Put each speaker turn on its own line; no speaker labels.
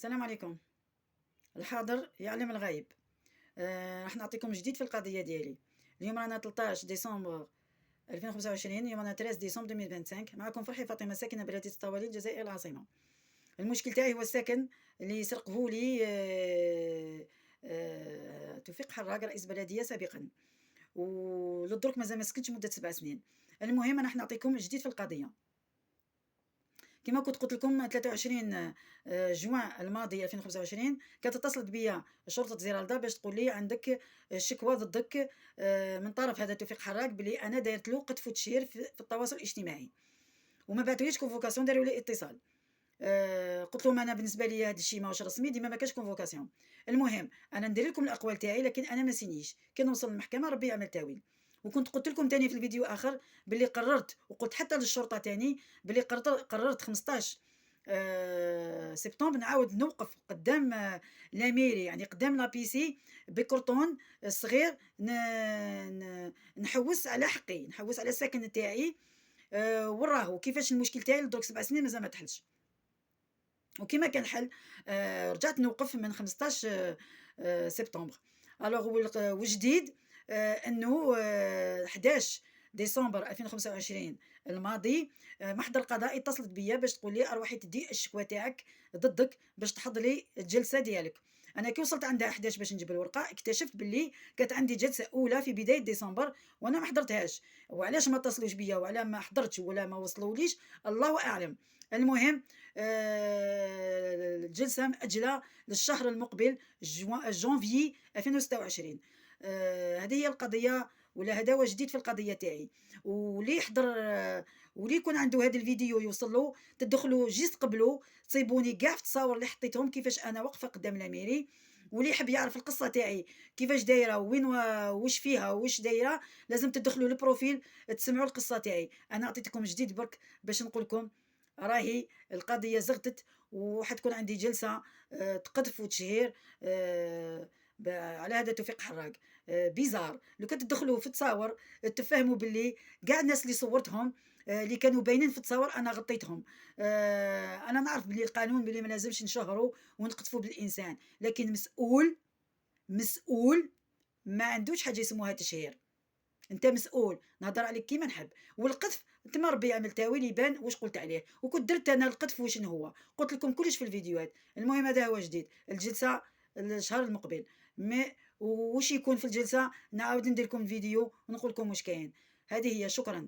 السلام عليكم. الحاضر يعلم الغيب. راح نعطيكم جديد في القضية ديالي. اليوم رانا 13 ديسمبر 2025. اليوم رانا 13 ديسمبر 2025. معكم فرحي فاطمة، ساكنة بلدية الطوالي، الجزائر العاصمة. المشكل تاعي هو الساكن اللي سرقه لي توفيق حراق، رئيس بلدية سابقا، وللدرك مازال ما سكنتش مدة 7 سنين. المهم راح نعطيكم جديد في القضية. كما كنت قلت لكم 23 جوان الماضي 2025 كانت اتصلت بيا شرطه زرالدا باش تقول لي عندك شكوى ضدك من طرف هذا توفيق حراق، بلي انا دايرت له قذف وتشهير في التواصل الاجتماعي، وما بعثوليش كونفوكاسيون، داروا لي اتصال. قلت لهم انا بالنسبه لي هذا الشيء ماهوش رسمي، ديما ما كاش كونفوكاسيون. المهم انا ندير لكم الاقوال تاعي، لكن انا ما سينيش. كي نوصل للمحكمه ربي يعمل تاويل. وكنت قلت لكم تاني في الفيديو اخر باللي قررت، وقلت حتى للشرطه تاني باللي قررت 15 سبتمبر نعاود نوقف قدام لا ميري، يعني قدام لا بيسي بكرتون صغير، نحوس على حقي، نحوس على السكن تاعي. وراهو كيفاش المشكل تاعي لدرك 7 سنين مازال ما تحلش. وكما كان حل رجعت نوقف من 15 سبتمبر. الوغ وجديد انه 11 ديسمبر 2025 الماضي محضر القضاء اتصلت بيا باش تقول لي اروحي تدي الشكوى تاعك ضدك باش تحضر لي الجلسه ديالك. انا كي وصلت عندها 11 باش نجيب الورقه اكتشفت باللي كانت عندي جلسه اولى في بدايه ديسمبر وانا ما حضرتهاش. وعلاش ما اتصلوش بيا وعلى ما حضرتش ولا ما وصلوليش الله اعلم. المهم الجلسه مأجله للشهر المقبل جونفي 2026. هذه هي القضيه، ولا هذا هو جديد في القضيه تاعي. واللي يحضر واللي يكون عنده هذا الفيديو يوصل له، تدخلوا جيست قبله تصيبوني كاع في التصاور اللي حطيتهم كيفاش انا واقفه قدام الاميري. واللي يحب يعرف القصه تاعي كيفاش دايره وين واش فيها واش دايره، لازم تدخلوا البروفيل تسمعوا القصه تاعي. انا عطيتكم جديد برك باش نقول لكم راهي القضيه زغتت، وحتكون عندي جلسه تقذف وتشهير على هذا توفيق حراق. بيزار لو كنت تدخلوا في التصاور تفهموا باللي كاع الناس اللي صورتهم اللي كانوا باينين في التصاور انا غطيتهم. انا نعرف باللي القانون باللي ما لازمش نشهروا ونقذفوا بالانسان، لكن مسؤول ما عندوش حاجه يسموها تشهير. انت مسؤول، نهضر عليك كيما نحب. والقذف تما ربي يعمل تاويل يبان واش قلت عليه. وكنت درت انا القذف وشنو هو، قلت لكم كلش في الفيديوهات. المهم هذا هو جديد، الجلسه الشهر المقبل. مي وش يكون في الجلسه نعاود ندير لكم فيديو ونقول لكم واش كاين. هذه هي، شكرا.